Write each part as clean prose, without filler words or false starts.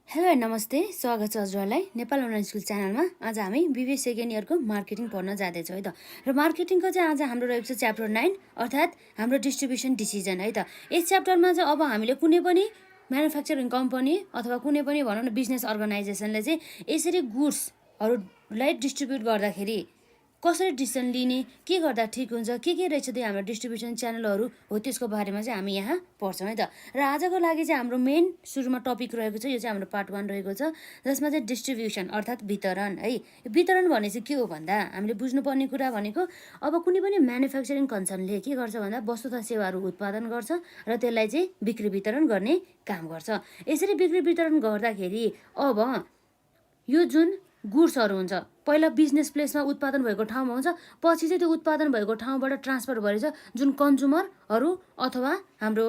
Hello and नमस्ते, स्वागत छ हजुरहरूलाई नेपाल अनलाइन स्कुल च्यानलमा। आज हामी BBS सेकेन्ड इयरको मार्केटिङ पढ्न जाँदैछौँ है त। र मार्केटिङको चाहिँ आज हाम्रो रहेको छ च्याप्टर 9 अर्थात् हाम्रो डिस्ट्रिब्युसन डिसिजन है त। यस च्याप्टरमा चाहिँ अब हामीले कुनै पनि म्यानुफ्याक्चरिङ कम्पनी अथवा कुनै पनि भनौँ न बिजनेस अर्गनाइजेसनले चाहिँ यसरी गुड्सहरूलाई डिस्ट्रिब्युट गर्दाखेरि कसरी डिसिजन लिने, के गर्दा ठिक हुन्छ, के रहेछ त्यो हाम्रो डिस्ट्रिब्युसन च्यानलहरू हो, त्यसको बारेमा चाहिँ हामी यहाँ पढ्छौँ है त। र आजको लागि चाहिँ हाम्रो मेन सुरुमा टपिक रहेको छ, यो चाहिँ हाम्रो पार्ट 1 रहेको छ, जसमा चाहिँ डिस्ट्रिब्युसन अर्थात् वितरण है। वितरण भने चाहिँ के हो भन्दा हामीले बुझ्नुपर्ने कुरा भनेको अब कुनै पनि म्यानुफ्याक्चरिङ कन्सर्नले के गर्छ भन्दा वस्तु तथा सेवाहरू उत्पादन गर्छ र त्यसलाई चाहिँ बिक्री वितरण गर्ने काम गर्छ। यसरी बिक्री वितरण गर्दाखेरि अब यो जुन गुड्सहरू हुन्छ पहिला बिजनेस प्लेसमा उत्पादन भएको ठाउँमा हुन्छ, पछि चाहिँ त्यो उत्पादन भएको ठाउँबाट ट्रान्सफर भएर जुन कन्ज्युमरहरू अथवा हाम्रो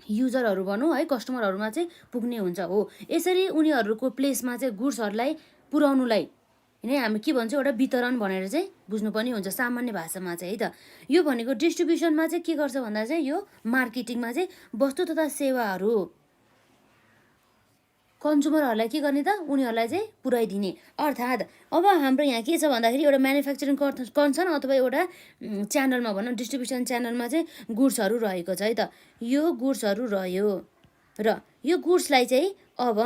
युजरहरू भनौँ है, कस्टमरहरूमा चाहिँ पुग्ने हुन्छ हो। यसरी उनीहरूको प्लेसमा चाहिँ गुड्सहरूलाई पुर्याउनुलाई नै हामी के भन्छौँ, एउटा वितरण भनेर चाहिँ बुझ्नुपर्ने हुन्छ सामान्य भाषामा चाहिँ है त। यो भनेको डिस्ट्रिब्युसनमा चाहिँ के गर्छ भन्दा चाहिँ यो मार्केटिङमा चाहिँ वस्तु तथा सेवाहरू कन्ज्युमरहरूलाई के गर्ने त, उनीहरूलाई चाहिँ पुर्याइदिने। अर्थात् अब हाम्रो यहाँ के छ भन्दाखेरि एउटा म्यानुफ्याक्चरिङ कन्सर्न अथवा एउटा च्यानलमा भनौँ डिस्ट्रिब्युसन च्यानलमा चाहिँ गुड्सहरू रहेको छ है त। यो गुड्सहरू रह्यो र यो गुड्सलाई चाहिँ अब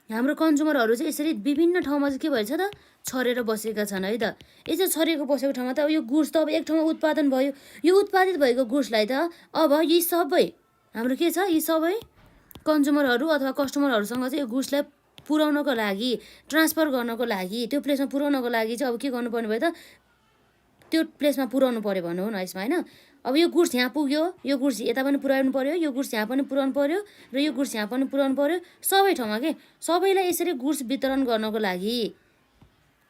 हाम्रो कन्ज्युमरहरू चाहिँ यसरी विभिन्न ठाउँमा चाहिँ के भएछ त, छरेर बसेका छन् है त। यसो छरेको बसेको ठाउँमा त अब यो गुड्स त अब एक ठाउँमा उत्पादन भयो। यो उत्पादित भएको गुड्सलाई त अब यी सबै हाम्रो के छ, यी सबै कन्ज्युमरहरू अथवा कस्टमरहरूसँग चाहिँ यो गुड्सलाई पुर्याउनको लागि, ट्रान्सफर गर्नको लागि, त्यो प्लेसमा पुर्याउनको लागि चाहिँ अब के गर्नुपर्ने भयो त, त्यो प्लेसमा पुर्याउनु पऱ्यो भनौँ न यसमा होइन। अब यो गुड्स यहाँ पुग्यो, यो गुड्स यता पनि पुर्याउनु पऱ्यो, यो गुड्स यहाँ पनि पुर्याउनु पऱ्यो र यो गुड्स यहाँ पनि पुर्याउनु पऱ्यो, सबै ठाउँमा के सबैलाई यसरी गुड्स वितरण गर्नको लागि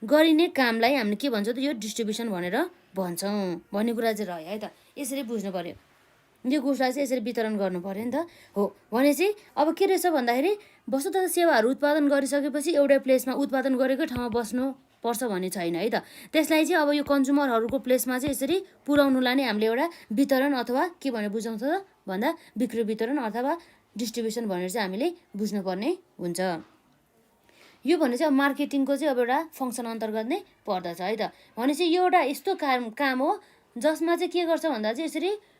गरिने कामलाई हामीले के भन्छौँ त, यो डिस्ट्रिब्युसन भनेर भन्छौँ भन्ने कुरा चाहिँ रह्यो है त। यसरी बुझ्नु पऱ्यो, यो गुड्सलाई चाहिँ यसरी वितरण गर्नु पऱ्यो नि त हो। भनेपछि अब के रहेछ भन्दाखेरि वस्तु तथा सेवाहरू उत्पादन गरिसकेपछि एउटै प्लेसमा उत्पादन गरेकै ठाउँमा बस्नु पर्छ भन्ने छैन है त। त्यसलाई चाहिँ अब यो कन्ज्युमरहरूको प्लेसमा चाहिँ यसरी पुर्याउनुलाई नै हामीले एउटा वितरण अथवा के भनेर बुझाउँछ त भन्दा बिक्री वितरण अथवा डिस्ट्रिब्युसन भनेर चाहिँ हामीले बुझ्नुपर्ने हुन्छ। यो भने चाहिँ अब मार्केटिङको चाहिँ अब एउटा फङ्सन अन्तर्गत नै पर्दछ है त। भनेपछि यो एउटा यस्तो काम हो जसमा चाहिँ के गर्छ भन्दा चाहिँ यसरी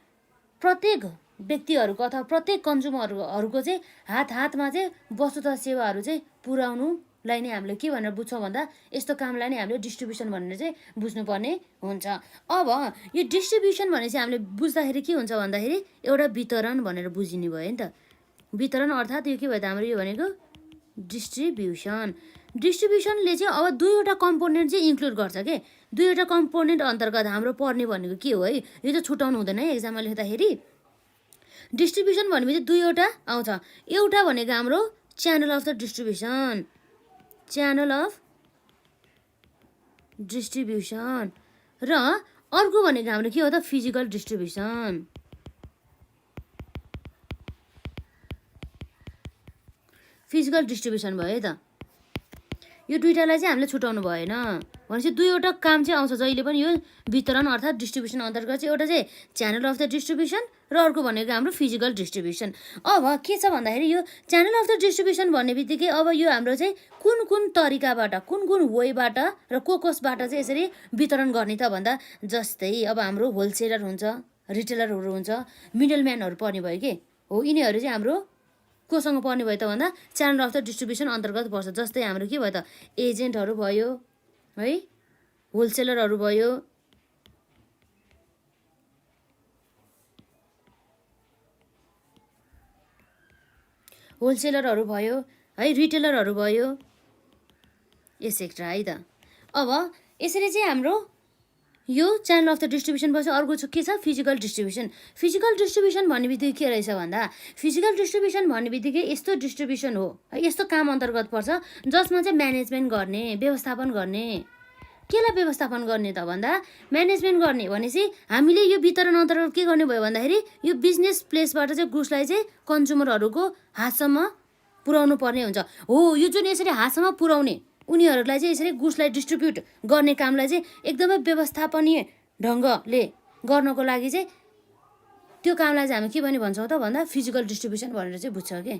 प्रत्येक व्यक्तिहरूको अथवा प्रत्येक कन्ज्युमरहरूको चाहिँ हातमा चाहिँ वस्तु तथा सेवाहरू चाहिँ पुर्याउनुलाई नै हामीले के भनेर बुझ्छौँ भन्दा यस्तो कामलाई नै हामीले डिस्ट्रिब्युसन भनेर चाहिँ बुझ्नुपर्ने हुन्छ। अब यो डिस्ट्रिब्युसन भने चाहिँ हामीले बुझ्दाखेरि के हुन्छ भन्दाखेरि एउटा वितरण भनेर बुझिने भयो नि त। वितरण अर्थात् यो के भयो त, हाम्रो यो भनेको डिस्ट्रिब्युसन। डिस्ट्रिब्युसनले चाहिँ अब दुईवटा कम्पोनेन्ट चाहिँ इन्क्लुड गर्छ के। दुईवटा कम्पोनेन्ट अन्तर्गत हाम्रो पढ्ने भनेको के हो है, यो चाहिँ छुटाउनु हुँदैन है एक्जाममा लेख्दाखेरि। डिस्ट्रिब्युसन भनेपछि दुईवटा आउँछ। एउटा भनेको हाम्रो channel of the distribution, channel of distribution, र अर्को भनेको हाम्रो के हो त, फिजिकल डिस्ट्रिब्युसन। फिजिकल डिस्ट्रिब्युसन भयो है त। यो दुईटालाई चाहिँ हामीले छुटाउनु भएन। भनेपछि दुईवटा काम चाहिँ आउँछ जहिले पनि यो वितरण अर्थात् डिस्ट्रिब्युसन अन्तर्गत चाहिँ। एउटा चाहिँ च्यानल अफ द डिस्ट्रिब्युसन र अर्को भनेको हाम्रो फिजिकल डिस्ट्रिब्युसन। अब के छ भन्दाखेरि यो च्यानल अफ द डिस्ट्रिब्युसन भन्ने बित्तिकै अब यो हाम्रो चाहिँ कुन तरिकाबाट, कुन वेबाट र कसबाट चाहिँ यसरी वितरण गर्ने त भन्दा जस्तै अब हाम्रो होलसेलर हुन्छ, रिटेलरहरू हुन्छ, मिडल म्यानहरू पर्ने भयो के हो। यिनीहरू चाहिँ हाम्रो कोसँग पर्ने भयो त भन्दा च्यानल अफ द डिस्ट्रिब्युसन अन्तर्गत पर्छ। जस्तै हाम्रो के भयो त, एजेन्टहरू भयो है, होलसेलरहरू भयो, है, रिटेलरहरू भयो, एसेक्ट्रा है त। अब यसरी चाहिँ हाम्रो यो च्यानल अफ द डिस्ट्रिब्युसन पछि अर्को के छ, फिजिकल डिस्ट्रिब्युसन। फिजिकल डिस्ट्रिब्युसन भन्ने बित्तिकै के रहेछ भन्दा फिजिकल डिस्ट्रिब्युसन भन्ने बित्तिकै यस्तो डिस्ट्रिब्युसन हो है, यस्तो काम अन्तर्गत पर्छ जसमा चाहिँ म्यानेजमेन्ट गर्ने, व्यवस्थापन गर्ने। केलाई व्यवस्थापन गर्ने त भन्दा म्यानेजमेन्ट गर्ने। भनेपछि हामीले यो वितरण अन्तर्गत के गर्ने भयो भन्दाखेरि यो बिजनेस प्लेसबाट चाहिँ गुड्सलाई चाहिँ कन्ज्युमरहरूको हातसम्म पुर्याउनु पर्ने हुन्छ हो। यो जुन यसरी हातसम्म पुर्याउने, उनीहरूलाई चाहिँ यसरी गुड्सलाई डिस्ट्रिब्युट गर्ने कामलाई चाहिँ एकदमै व्यवस्थापनीय ढङ्गले गर्नको लागि चाहिँ त्यो कामलाई चाहिँ हामी के पनि भन्छौँ त भन्दा फिजिकल डिस्ट्रिब्युसन भनेर चाहिँ बुझ्छौँ के।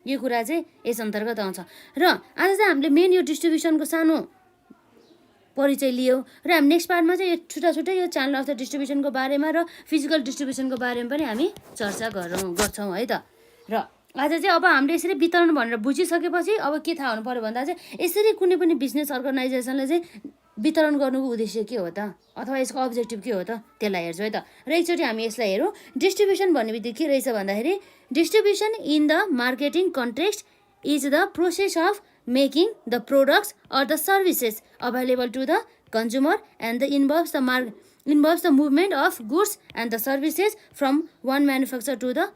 यो कुरा चाहिँ यस अन्तर्गत आउँछ। र आज चाहिँ हामीले मेन यो डिस्ट्रिब्युसनको सानो परिचय लियौँ र हामी नेक्स्ट पार्टमा चाहिँ यो छुट्टा यो च्यानल अफ द डिस्ट्रिब्युसनको बारेमा र फिजिकल डिस्ट्रिब्युसनको बारेमा पनि हामी चर्चा गर्छौँ है त। र आज चाहिँ अब हामीले यसरी वितरण भनेर बुझिसकेपछि अब के थाहा हुनु पर्यो भन्दा चाहिँ यसरी कुनै पनि बिजनेस अर्गनाइजेसनले चाहिँ वितरण गर्नुको उद्देश्य के हो त अथवा यसको अब्जेक्टिभ के हो त त्यसलाई हेर्छौँ है त। र एकचोटि हामी यसलाई हेरौँ। डिस्ट्रिब्युसन भन्ने बित्तिकै के रहेछ भन्दाखेरि distribution in the marketing context is the process of making the products or the services available to the consumer and the involves the movement of goods and the services from one manufacturer to the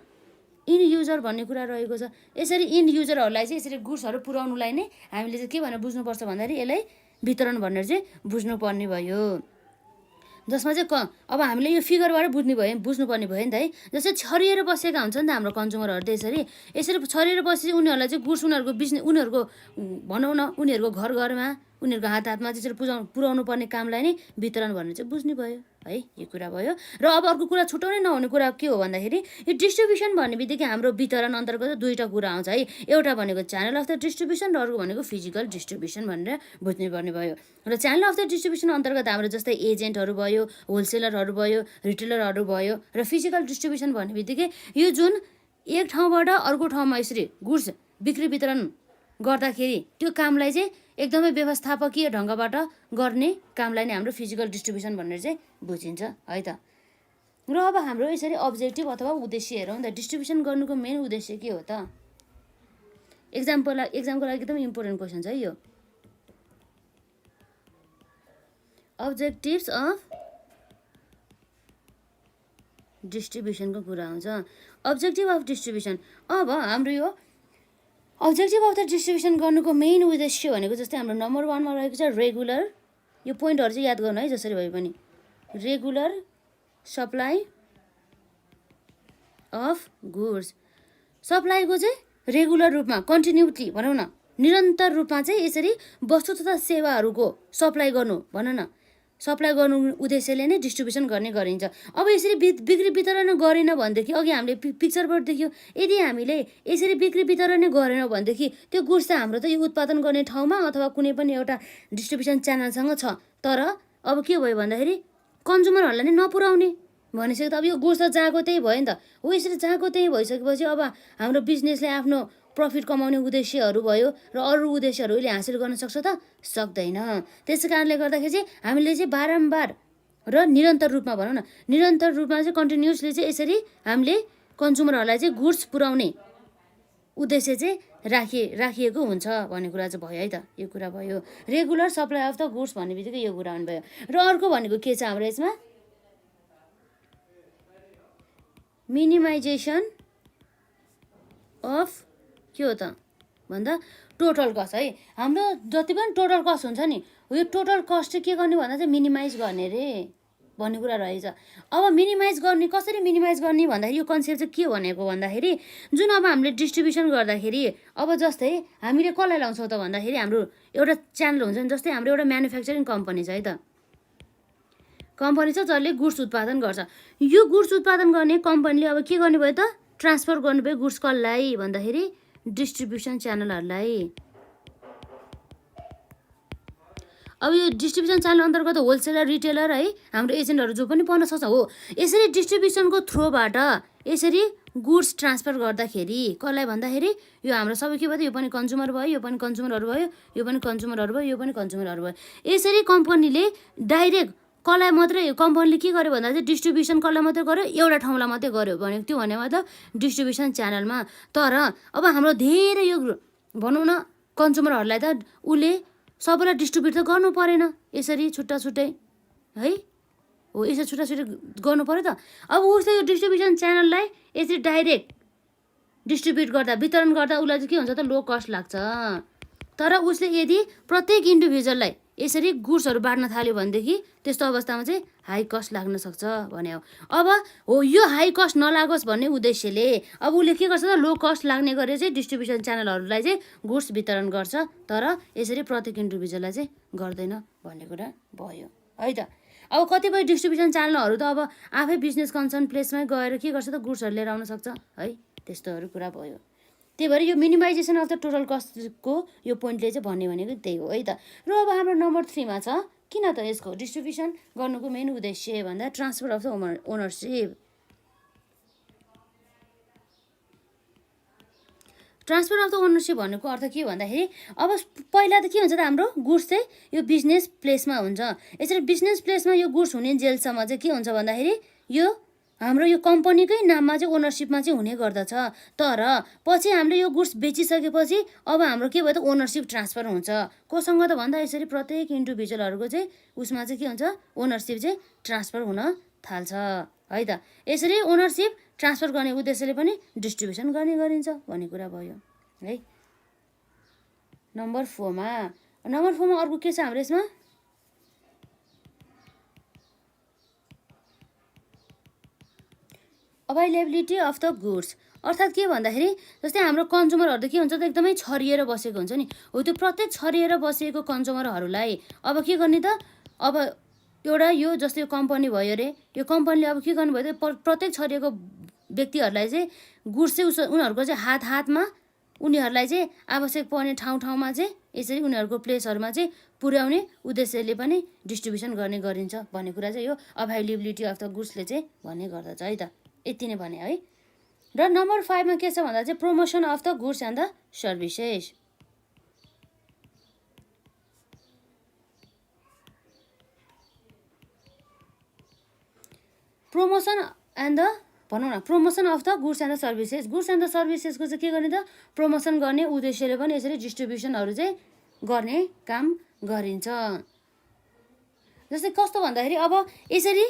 end user भन्ने कुरा रहेको छ। यसरी in युजरहरूलाई चाहिँ यसरी गुड्सहरू पुर्याउनुलाई नै हामीले चाहिँ के भनेर बुझ्नुपर्छ भन्दाखेरि यसलाई वितरण भनेर चाहिँ बुझ्नुपर्ने भयो। जसमा चाहिँ अब हामीले यो फिगरबाट बुझ्नुपर्ने भयो नि त है। जस्तै छरिएर बसेका हुन्छ नि त हाम्रो कन्ज्युमरहरू त यसरी छरिएर बसेपछि उनीहरूलाई चाहिँ गुड्स उनीहरूको बिजनेस उनीहरूको भनौँ न उनीहरूको घरमा उनीहरूको हातमा त्यसरी पुर्याउनु पर्ने कामलाई नै वितरण भनेर चाहिँ बुझ्ने भयो है। यो कुरा भयो। र अब अर्को कुरा छुट्याउनै नहुने कुरा के हो भन्दाखेरि यो डिस्ट्रिब्युसन भन्ने बित्तिकै हाम्रो वितरण अन्तर्गत दुईवटा कुरा आउँछ है। एउटा भनेको च्यानल अफ द डिस्ट्रिब्युसन र अर्को भनेको फिजिकल डिस्ट्रिब्युसन भनेर बुझ्नुपर्ने भयो। र च्यानल अफ द डिस्ट्रिब्युसन अन्तर्गत हाम्रो जस्तै एजेन्टहरू भयो, होलसेलरहरू भयो, रिटेलरहरू भयो। र फिजिकल डिस्ट्रिब्युसन भन्ने बित्तिकै यो जुन एक ठाउँबाट अर्को ठाउँमा यसरी गुड्स बिक्री वितरण गर्दाखेरि त्यो कामलाई चाहिँ एकदमै व्यवस्थापकीय ढङ्गबाट गर्ने कामलाई नै हाम्रो फिजिकल डिस्ट्रिब्युसन भनेर चाहिँ बुझिन्छ है त। र अब हाम्रो यसरी अब्जेक्टिभ अथवा उद्देश्य हेरौँ त डिस्ट्रिब्युसन गर्नुको मेन उद्देश्य के हो त। एक्जामको लागि एकदम इम्पोर्टेन्ट क्वेसन छ है यो। अब्जेक्टिभ्स अफ डिस्ट्रिब्युसनको कुरा आउँछ। अब्जेक्टिभ अफ डिस्ट्रिब्युसन अब हाम्रो यो अब्जेक्टिभ अफ द डिस्ट्रिब्युसन गर्नुको मेन उद्देश्य भनेको जस्तै हाम्रो नम्बर 1 मा रहेको छ रेगुलर। यो पोइन्टहरू चाहिँ याद गर्नु है जसरी भए पनि। रेगुलर सप्लाई अफ गुड्स सप्लाईको चाहिँ रेगुलर रूपमा कन्टिन्युटी भनौँ न निरन्तर रूपमा चाहिँ यसरी वस्तु तथा सेवाहरूको सप्लाई गर्नु भनौँ न सप्लाई गर्नु उद्देश्यले नै डिस्ट्रिब्युसन गर्ने गरिन्छ। अब यसरी बिक्री वितरण गरेन भनेदेखि अघि हामीले पिक्चरबाट देख्यो यदि हामीले यसरी बिक्री वितरण गरेनौँ भनेदेखि त्यो गुड्स चाहिँ हाम्रो त यो उत्पादन गर्ने ठाउँमा अथवा कुनै पनि एउटा डिस्ट्रिब्युसन च्यानलसँग छ तर अब के भयो भन्दाखेरि कन्ज्युमरहरूलाई नै नपुर्याउने भनेपछि त अब यो गुड्स त जहाँको त्यही भयो नि त हो। यसरी जहाँको त्यही भइसकेपछि अब हाम्रो बिजनेसले आफ्नो प्रफिट कमाउने उद्देश्यहरू भयो र अरू उद्देश्यहरू उसले हासिल गर्न सक्छ त सक्दैन। त्यसै कारणले गर्दाखेरि चाहिँ हामीले चाहिँ बारम्बार र निरन्तर रूपमा भनौँ न निरन्तर रूपमा चाहिँ कन्टिन्युसली चाहिँ यसरी हामीले कन्ज्युमरहरूलाई चाहिँ गुड्स पुर्याउने उद्देश्य चाहिँ राखिएको हुन्छ भन्ने कुरा चाहिँ भयो है त। यो कुरा भयो regular supply of the goods भन्ने बित्तिकै यो कुरा हुनु भयो। र अर्को भनेको के छ हाम्रो यसमा मिनिमाइजेसन अफ के हो त भन्दा टोटल कस्ट है। हाम्रो जति पनि टोटल कस्ट हुन्छ नि यो टोटल कस्ट चाहिँ के गर्ने भन्दा चाहिँ मिनिमाइज गर्ने रे भन्ने कुरा रहेछ। अब मिनिमाइज गर्ने कसरी मिनिमाइज गर्ने भन्दाखेरि यो कन्सेप्ट चाहिँ के भनेको भन्दाखेरि जुन अब हामीले डिस्ट्रिब्युसन गर्दाखेरि अब जस्तै हामीले कसलाई लाउँछौँ त भन्दाखेरि हाम्रो एउटा च्यानल हुन्छ नि जस्तै हाम्रो एउटा म्यानुफ्याक्चरिङ कम्पनी छ है त कम्पनी छ जसले गुड्स उत्पादन गर्छ। यो गुड्स उत्पादन गर्ने कम्पनीले अब के गर्ने भयो त ट्रान्सफर गर्नुभयो गुड्स कसलाई भन्दाखेरि डिस्ट्रिब्युसन च्यानलहरूलाई। अब यो डिस्ट्रिब्युसन च्यानल अन्तर्गत होलसेलर रिटेलर है हाम्रो एजेन्टहरू जो पनि पर्न सक्छ हो। यसरी डिस्ट्रिब्युसनको थ्रोबाट यसरी गुड्स ट्रान्सफर गर्दाखेरि कसलाई भन्दाखेरि यो हाम्रो सबै के भयो यो पनि कन्ज्युमर भयो यो पनि कन्ज्युमरहरू भयो यो पनि कन्ज्युमरहरू भयो यो पनि कन्ज्युमरहरू भयो। यसरी कम्पनीले डाइरेक्ट कसलाई मात्रै कम्पनीले के गर्यो भन्दा चाहिँ डिस्ट्रिब्युसन कसलाई मात्रै गर्यो एउटा ठाउँलाई मात्रै गर्यो भनेको त्यो भने मतलब डिस्ट्रिब्युसन च्यानलमा। तर अब हाम्रो धेरै यो भनौँ न कन्ज्युमरहरूलाई त उसले सबैलाई डिस्ट्रिब्युट त गर्नु परेन यसरी छुट्टा छुट्टै है हो यसरी छुट्टा छुट्टै गर्नु पर्यो त। अब उसले यो डिस्ट्रिब्युसन च्यानललाई यसरी डाइरेक्ट डिस्ट्रिब्युट गर्दा वितरण गर्दा उसलाई चाहिँ के हुन्छ त लो कस्ट लाग्छ। तर उसले यदि प्रत्येक इन्डिभिजुअललाई यसरी गुड्सहरू बाँड्न थाल्यो भनेदेखि त्यस्तो अवस्थामा चाहिँ हाई कस्ट लाग्न सक्छ भने हो। अब हो यो हाई कस्ट नलागोस् भन्ने उद्देश्यले अब उसले के गर्छ त लो कस्ट लाग्ने गरी चाहिँ डिस्ट्रिब्युसन च्यानलहरूलाई चाहिँ गुड्स वितरण गर्छ तर यसरी प्रत्येक इन्डिभिजुअललाई चाहिँ गर्दैन भन्ने कुरा भयो है त। अब कतिपय डिस्ट्रिब्युसन च्यानलहरू त अब आफै बिजनेस कन्सर्न प्लेसमै गएर के गर्छ त गुड्सहरू लिएर आउन सक्छ है त्यस्तोहरू कुरा भयो। त्यही भएर यो मिनिमाइजेसन अफ द टोटल कस्टको यो पोइन्टले चाहिँ भन्ने भनेको त्यही हो है त। र अब हाम्रो नम्बर 3 मा छ किन त यसको डिस्ट्रिब्युसन गर्नुको मेन उद्देश्य भन्दा transfer of the ownership. Transfer of the ownership भन्नुको अर्थ के भन्दाखेरि अब पहिला त के हुन्छ त हाम्रो गुड्स चाहिँ यो बिजनेस प्लेसमा हुन्छ। यसरी बिजनेस प्लेसमा यो गुड्स हुने जेलसम्म चाहिँ के हुन्छ भन्दाखेरि यो हाम्रो यो कम्पनीकै नाममा चाहिँ ओनरसिपमा चाहिँ हुने गर्दछ। तर पछि हामीले यो गुड्स बेचिसकेपछि अब हाम्रो के भयो त ओनरसिप ट्रान्सफर हुन्छ। कोसँग त भन्दा यसरी प्रत्येक इन्डिभिजुअलहरूको चाहिँ उसमा चाहिँ के हुन्छ ओनरसिप चाहिँ ट्रान्सफर हुन थाल्छ है त। यसरी ओनरसिप ट्रान्सफर गर्ने उद्देश्यले पनि डिस्ट्रिब्युसन गर्ने गरिन्छ भन्ने कुरा भयो है। नम्बर 4 मा अर्को के छ हाम्रो यसमा अभाइलेबिलिटी अफ द गुड्स। अर्थात् के भन्दाखेरि जस्तै हाम्रो कन्ज्युमरहरू त के हुन्छ त एकदमै छरिएर बसेको हुन्छ नि हो। त्यो प्रत्येक छरिएर बसेको कन्ज्युमरहरूलाई अब के गर्ने त अब एउटा यो जस्तै कम्पनी भयो अरे यो कम्पनीले अब के गर्नुभयो त प्रत्येक छरिएको व्यक्तिहरूलाई चाहिँ गुड्स चाहिँ उनीहरूको चाहिँ हातमा उनीहरूलाई चाहिँ आवश्यक पर्ने ठाउँमा चाहिँ यसरी उनीहरूको प्लेसहरूमा चाहिँ पुर्याउने उद्देश्यले पनि डिस्ट्रिब्युसन गर्ने गरिन्छ भन्ने कुरा चाहिँ यो अभाइलेबिलिटी अफ द गुड्सले चाहिँ भन्ने गर्दछ है त। यति नै भने है। र नम्बर 5 मा के छ भन्दा चाहिँ promotion of the goods and the services. Promotion and the भनौँ न promotion of the goods and the services. Goods and the सर्भिसेसको चाहिँ के गर्ने त प्रमोसन गर्ने उद्देश्यले पनि यसरी डिस्ट्रिब्युसनहरू चाहिँ गर्ने काम गरिन्छ। जस्तै कस्तो भन्दाखेरि अब यसरी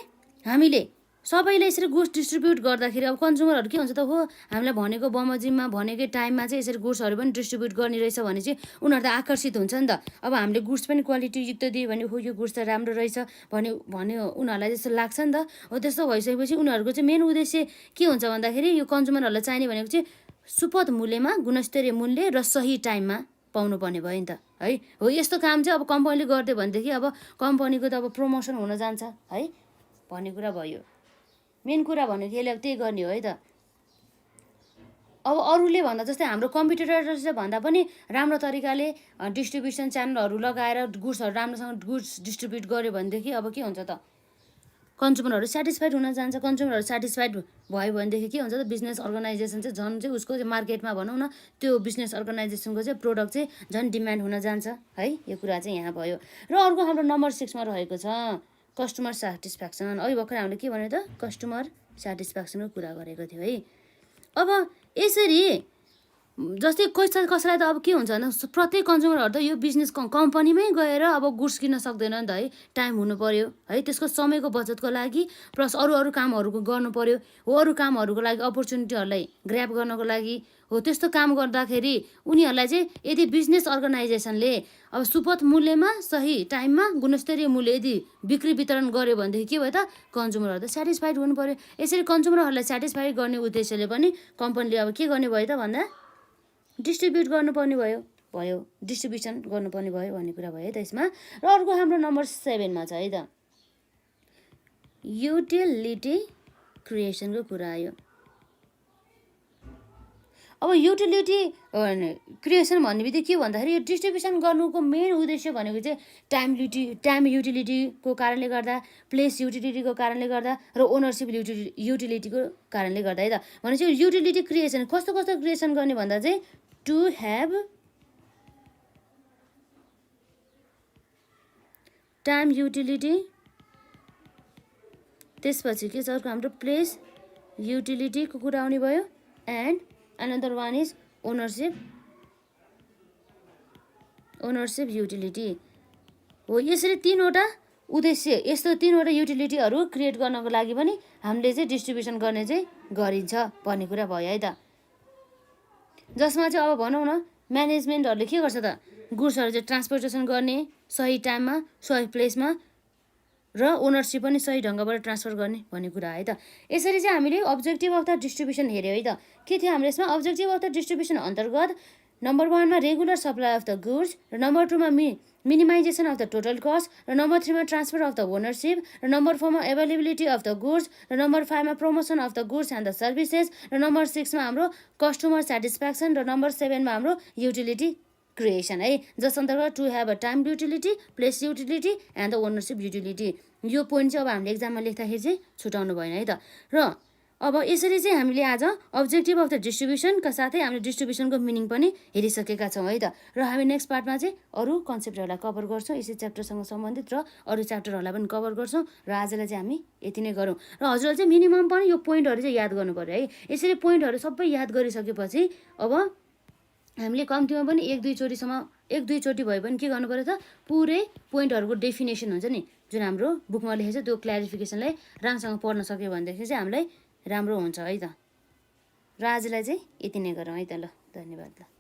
हामीले सबैले यसरी गुड्स डिस्ट्रिब्युट गर्दाखेरि अब कन्ज्युमरहरू के हुन्छ त हो हामीलाई भनेको बमोजिममा भनेकै टाइममा चाहिँ यसरी गुड्सहरू पनि डिस्ट्रिब्युट गर्ने रहेछ भने चाहिँ उनीहरू त आकर्षित हुन्छ नि त। अब हामीले गुड्स पनि क्वालिटीयुक्त दियो भने हो यो गुड्स त राम्रो रहेछ भन्ने उनीहरूलाई जस्तो लाग्छ नि त हो। त्यस्तो भइसकेपछि उनीहरूको चाहिँ मेन उद्देश्य के हुन्छ भन्दाखेरि यो कन्ज्युमरहरूलाई चाहिने भनेको चाहिँ सुपथ मूल्यमा गुणस्तरीय मूल्य र सही टाइममा पाउनुपर्ने भयो नि त है हो। यस्तो काम चाहिँ अब कम्पनीले गरिदियो भनेदेखि अब कम्पनीको त अब प्रमोसन हुन जान्छ है भन्ने कुरा भयो। मेन कुरा भनेको यसले अब त्यही गर्ने हो है त। अब अरूले भन्दा जस्तै हाम्रो कम्पिटिटरले भन्दा पनि राम्रो तरिकाले डिस्ट्रिब्युसन च्यानलहरू लगाएर गुड्सहरू राम्रोसँग गुड्स डिस्ट्रिब्युट गर्यो भनेदेखि अब के हुन्छ त कन्ज्युमरहरू सेटिस्फाइड हुन जान्छ। कन्ज्युमरहरू सेटिस्फाइड भयो भनेदेखि के हुन्छ त बिजनेस अर्गनाइजेसन चाहिँ झन् चाहिँ उसको मार्केटमा भनौँ न त्यो बिजनेस अर्गनाइजेसनको चाहिँ प्रोडक्ट चाहिँ झन् डिमान्ड हुन जान्छ है। यो कुरा चाहिँ यहाँ भयो। र अर्को हाम्रो नम्बर 6 मा रहेको छ कस्टमर सेटिस्फ्याक्सन। अहिले भर्खर हामीले के भन्यो त कस्टमर सेटिस्फ्याक्सनको कुरा गरेको थियो है। अब यसरी जस्तै कसैलाई त अब के हुन्छ भने प्रत्येक कन्ज्युमरहरू त यो बिजनेस कम्पनीमै गएर अब गुड्स किन्न सक्दैन नि त है। टाइम हुनु पर्यो है त्यसको समयको बचतको लागि प्लस अरू कामहरूको गर्नु पर्यो हो। अरू कामहरूको लागि अपर्च्युनिटीहरूलाई ग्र्याब गर्नको लागि हो। त्यस्तो काम गर्दाखेरि उनीहरूलाई चाहिँ यदि बिजनेस अर्गनाइजेसनले अब सुपथ मूल्यमा सही टाइममा गुणस्तरीय मूल्य यदि बिक्री वितरण गर्यो भनेदेखि के भयो त कन्ज्युमरहरू त सेटिस्फाइड हुनु पर्यो। यसरी कन्ज्युमरहरूलाई सेटिस्फाइड गर्ने उद्देश्यले पनि कम्पनीले अब के गर्ने भयो त भन्दा डिस्ट्रिब्युट गर्नुपर्ने भयो डिस्ट्रिब्युसन गर्नुपर्ने भयो भन्ने कुरा भयो है त यसमा। र अर्को हाम्रो नम्बर 7 मा छ है त युटिलिटी क्रिएसनको कुरा आयो। अब युटिलिटी क्रिएसन भन्ने बित्तिकै के भन्दाखेरि यो डिस्ट्रिब्युसन गर्नुको मेन उद्देश्य भनेको चाहिँ टाइम युटिलिटीको कारणले गर्दा प्लेस युटिलिटीको कारणले गर्दा र ओनरसिप युटिलिटीको कारणले गर्दा है त। भनेपछि युटिलिटी क्रिएसन कस्तो क्रिएसन गर्ने भन्दा चाहिँ टु ह्याभ टाइम युटिलिटी त्यसपछि के छ अर्को हाम्रो प्लेस युटिलिटीको कुरा आउने भयो and another one is ownership utility हो। यसरी 3वटा उद्देश्य यस्तो 3वटा युटिलिटीहरू क्रिएट गर्नको लागि पनि हामीले चाहिँ डिस्ट्रिब्युसन गर्ने चाहिँ गरिन्छ भन्ने कुरा भयो है त। जसमा चाहिँ अब भनौँ न म्यानेजमेन्टहरूले के गर्छ त गुड्सहरू चाहिँ ट्रान्सपोर्टेसन गर्ने सही टाइममा सही प्लेसमा र ओनरसिप पनि सही ढङ्गबाट ट्रान्सफर गर्ने भन्ने कुरा है त। यसरी चाहिँ हामीले अब्जेक्टिभ अफ द डिस्ट्रिब्युसन हेऱ्यो है त। के थियो हाम्रो यसमा अब्जेक्टिभ अफ द डिस्ट्रिब्युसन अन्तर्गत नम्बर 1 मा regular supply of the goods र नम्बर 2 मा minimisation of the total cost र नम्बर 3 मा ट्रान्सफर अफ द ओनरसिप र नम्बर 4 मा एभाइलेबिलिटी अफ द गुड्स र नम्बर 5 मा promotion of the goods and the services र नम्बर 6 मा हाम्रो कस्टमर सेटिस्फ्याक्सन र नम्बर 7 मा हाम्रो युटिलिटी क्रिएसन है, जस अन्तर्गत to have a time utility, place utility and the ownership utility. यो पोइन्ट चाहिँ अब हामीले एक्जाममा लेख्दाखेरि चाहिँ छुटाउनु भएन है त। र अब यसरी चाहिँ हामीले आज अब्जेक्टिभ अफ द डिस्ट्रिब्युसनका साथै हामीले डिस्ट्रिब्युसनको मिनिङ पनि हेरिसकेका छौँ है त। र हामी नेक्स्ट पार्टमा चाहिँ अरू कन्सेप्टहरूलाई कभर गर्छौँ, यसै च्याप्टरसँग सम्बन्धित र अरू च्याप्टरहरूलाई पनि कभर गर्छौँ। र आजलाई चाहिँ हामी यति नै गरौँ। र हजुरहरूले चाहिँ मिनिमम पनि यो पोइन्टहरू चाहिँ याद गर्नु पऱ्यो है। यसरी पोइन्टहरू सबै याद गरिसकेपछि अब हामीले कम्तीमा पनि एक दुई चोटि भए पनि के गर्नु पऱ्यो त, पुरै पोइन्टहरूको डेफिनेसन हुन्छ नि जुन हाम्रो बुकमा लेखेको छ त्यो क्ल्यारिफिकेसनलाई राम्रोसँग पढ्न सक्यो भनेदेखि चाहिँ हामीलाई राम्रो हुन्छ है त। र आजलाई चाहिँ यति नै गरौँ है त। ल, धन्यवाद। ल।